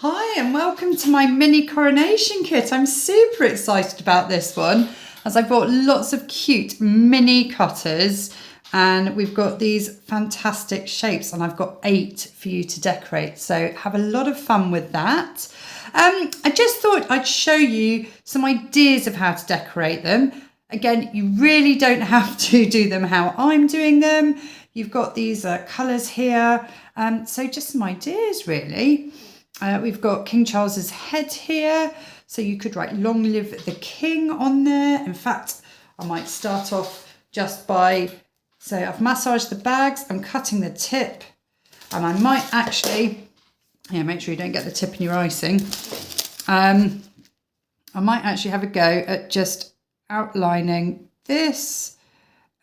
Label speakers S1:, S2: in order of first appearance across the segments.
S1: Hi and welcome to my mini coronation kit. I'm super excited about this one as I bought lots of cute mini cutters and we've got these fantastic shapes and I've got 8 for you to decorate. So have a lot of fun with that. I just thought I'd show you some ideas of how to decorate them. Again, you really don't have to do them how I'm doing them. You've got these colours here. So just some ideas really. We've got King Charles's head here, so you could write "Long live the King" on there. In fact, I might start off just by, so I've massaged the bags, I'm cutting the tip, and I might actually, make sure you don't get the tip in your icing. I might actually have a go at just outlining this,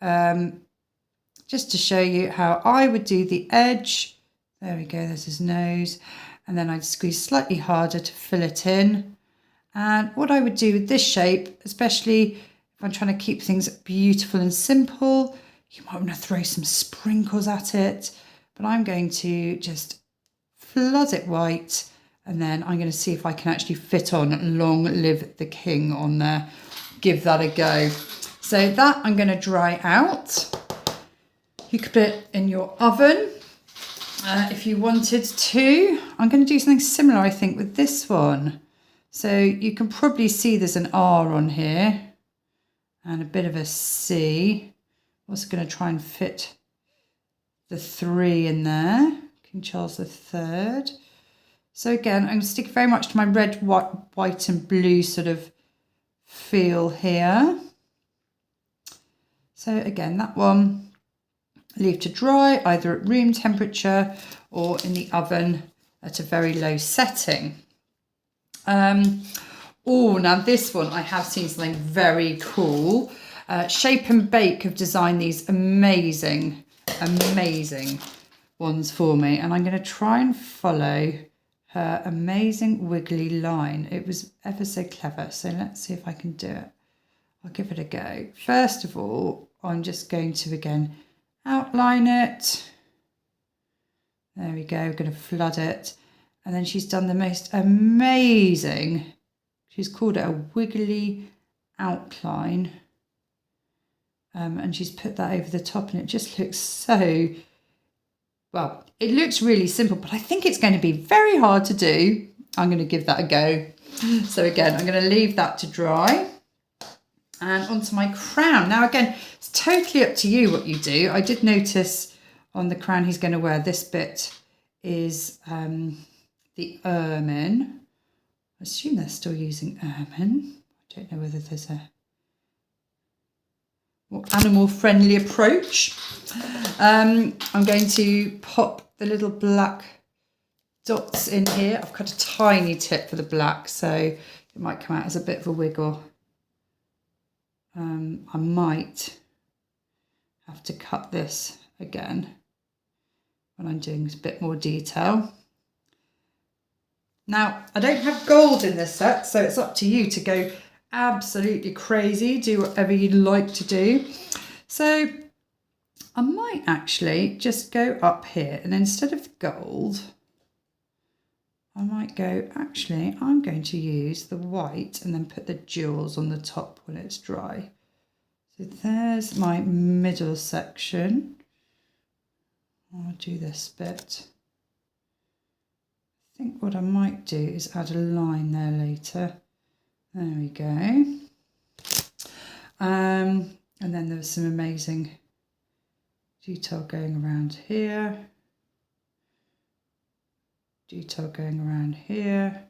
S1: just to show you how I would do the edge. There we go, there's his nose. And then I'd squeeze slightly harder to fill it in. And what I would do with this shape, especially if I'm trying to keep things beautiful and simple, you might want to throw some sprinkles at it, but I'm going to just flood it white, and then I'm going to see if I can actually fit on "Long live the King" on there. Give that a go. So that I'm going to dry out. You could put it in your oven. If you wanted to. I'm going to do something similar, I think, with this one. So you can probably see there's an R on here and a bit of a C. I'm also going to try and fit the 3 in there. King Charles III. So again, I'm going to stick very much to my red, white and blue sort of feel here. So again, that one, leave to dry either at room temperature or in the oven at a very low setting. Oh, now this one, I have seen something very cool. Shape and Bake have designed these amazing ones for me, and I'm going to try and follow her amazing wiggly line. It was ever so clever, so let's see if I can do it. I'll give it a go. First of all, I'm just going to again outline it. There we go, we're going to flood it. And then she's done the most amazing, she's called it a wiggly outline. And she's put that over the top and it just looks so, well, it looks really simple, but I think it's going to be very hard to do. I'm going to give that a go. So again, I'm going to leave that to dry. And onto my crown. Now again, it's totally up to you what you do. I did notice on the crown he's going to wear, this bit is the ermine. I assume they're still using ermine. I don't know whether there's a more animal friendly approach. I'm going to pop the little black dots in here. I've cut a tiny tip for the black, so it might come out as a bit of a wiggle. I might have to cut this again when I'm doing a bit more detail. Now, I don't have gold in this set, so it's up to you to go absolutely crazy, do whatever you'd like to do. So I might actually just go up here, and instead of gold, I might go, actually, I'm going to use the white and then put the jewels on the top when it's dry. So there's my middle section. I'll do this bit. I think what I might do is add a line there later. There we go. And then there's some amazing detail going around here. Detail going around here.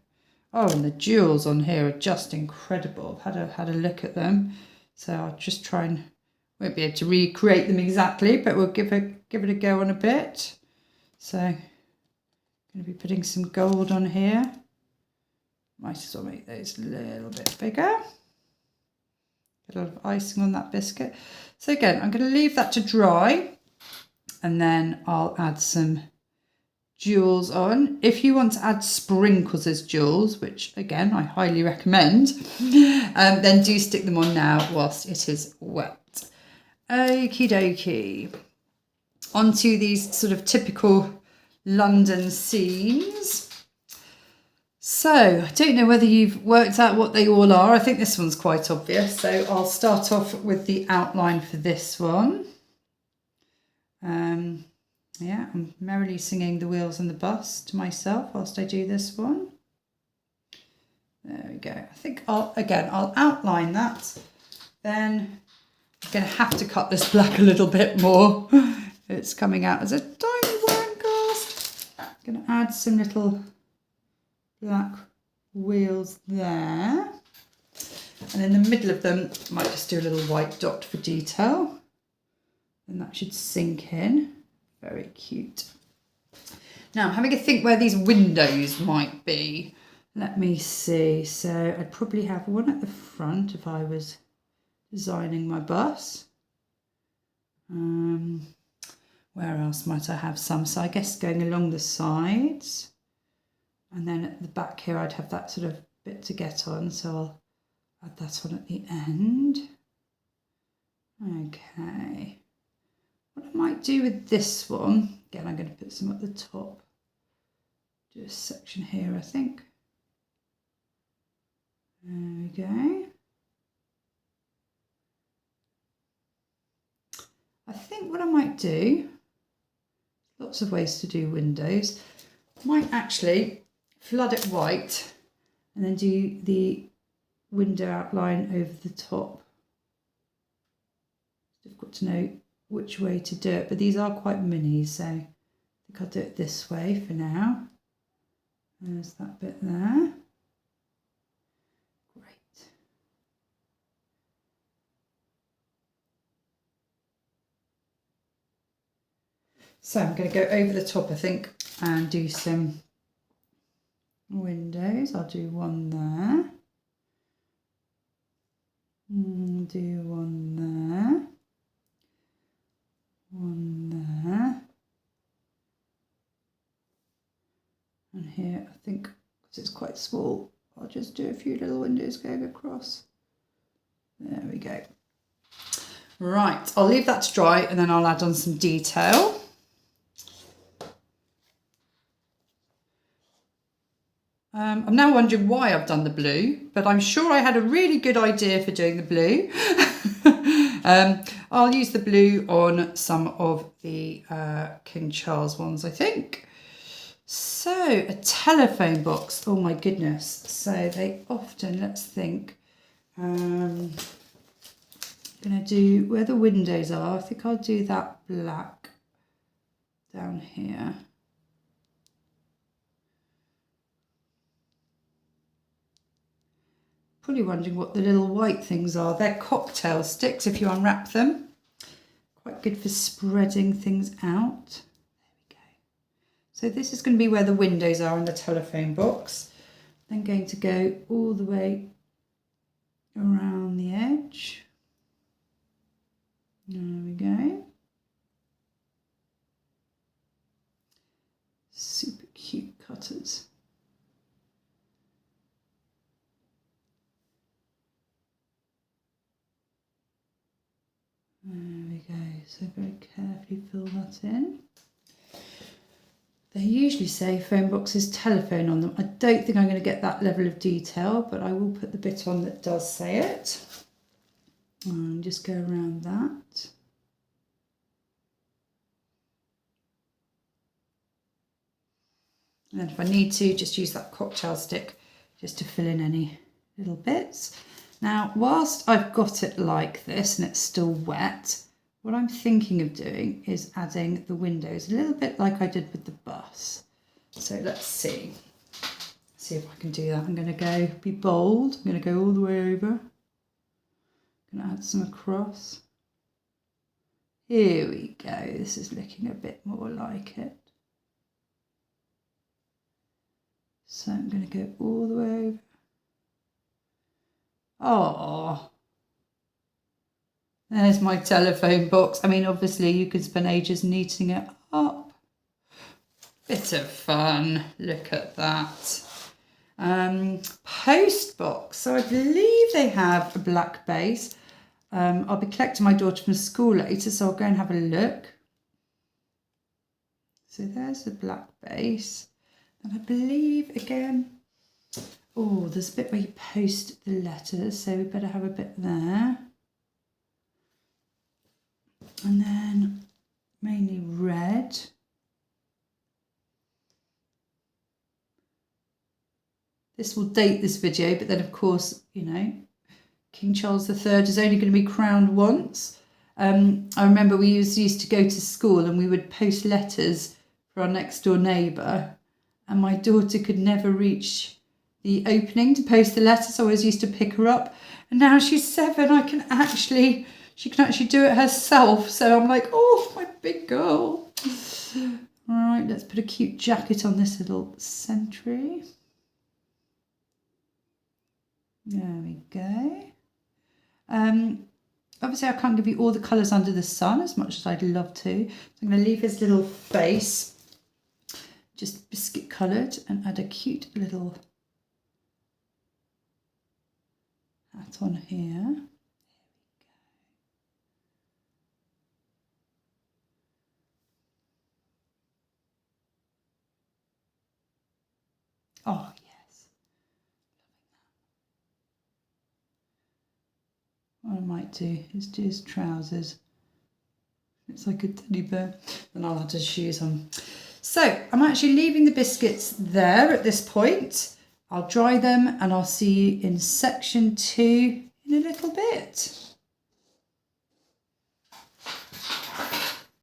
S1: Oh, and the jewels on here are just incredible. I've had a look at them, so I'll just try and, won't be able to recreate them exactly, but we'll give it a go on a bit. So I'm going to be putting some gold on here. Might as well make those a little bit bigger. Get a lot of icing on that biscuit. So again, I'm going to leave that to dry, and then I'll add some jewels on. If you want to add sprinkles as jewels, which again I highly recommend, then do stick them on now whilst it is wet. Okie dokie. Onto these sort of typical London scenes. So I don't know whether you've worked out what they all are. I think this one's quite obvious. So I'll start off with the outline for this one. Yeah, I'm merrily singing The Wheels on the Bus to myself whilst I do this one. There we go. I think I'll outline that. Then I'm going to have to cut this black a little bit more. It's coming out as a tiny wine cast. I'm going to add some little black wheels there. And in the middle of them, I might just do a little white dot for detail. And that should sink in. Very cute. Now, having a think where these windows might be. Let me see. So I'd probably have one at the front if I was designing my bus. Where else might I have some? So I guess going along the sides. And then at the back here, I'd have that sort of bit to get on. So I'll add that on at the end. Okay. What I might do with this one, again, I'm going to put some at the top. Do a section here, I think. There we go. I think what I might do, lots of ways to do windows, I might actually flood it white and then do the window outline over the top. It's difficult to know which way to do it, but these are quite mini, so I think I'll do it this way for now. There's that bit there. Great. So I'm going to go over the top, I think, and do some windows. I'll do one there. Do one there. One there. And here, I think, because it's quite small, I'll just do a few little windows going across. There we go. Right, I'll leave that to dry and then I'll add on some detail. I'm now wondering why I've done the blue, but I'm sure I had a really good idea for doing the blue. I'll use the blue on some of the King Charles ones, I think. So, a telephone box. Oh my goodness. So they often, let's think. I'm going to do where the windows are. I think I'll do that black down here. Probably wondering what the little white things are. They're cocktail sticks if you unwrap them. Quite good for spreading things out. There we go. So this is going to be where the windows are in the telephone box. Then going to go all the way around the edge. There we go. Super cute cutters. There we go, so very carefully fill that in. They usually say phone boxes, telephone on them. I don't think I'm going to get that level of detail, but I will put the bit on that does say it. And just go around that. And then if I need to, just use that cocktail stick just to fill in any little bits. Now, whilst I've got it like this and it's still wet, what I'm thinking of doing is adding the windows a little bit like I did with the bus. So let's see. See if I can do that. I'm going to be bold. I'm going to go all the way over. I'm going to add some across. Here we go. This is looking a bit more like it. So I'm going to go all the way over. Oh, there's my telephone box. I mean, obviously you could spend ages neating it up. Bit of fun. Look at that. Post box. So I believe they have a black base. I'll be collecting my daughter from school later, so I'll go and have a look. So there's the black base. And I believe, again, Oh, there's a bit where you post the letters, so we better have a bit there. And then mainly red. This will date this video, but then of course, you know, King Charles III is only going to be crowned once. I remember we used to go to school and we would post letters for our next door neighbour, and my daughter could never reach the opening to post the letter, so I always used to pick her up. And now she's 7, she can actually do it herself. So I'm like, oh, my big girl. All right, let's put a cute jacket on this little sentry. There we go. Obviously I can't give you all the colours under the sun as much as I'd love to. So I'm going to leave his little face just biscuit coloured and add a cute little hat on here. Oh, yes. What I might do is do his trousers. It's like a teddy bear. Then I'll add his shoes on. So I'm actually leaving the biscuits there at this point. I'll dry them and I'll see you in section 2 in a little bit.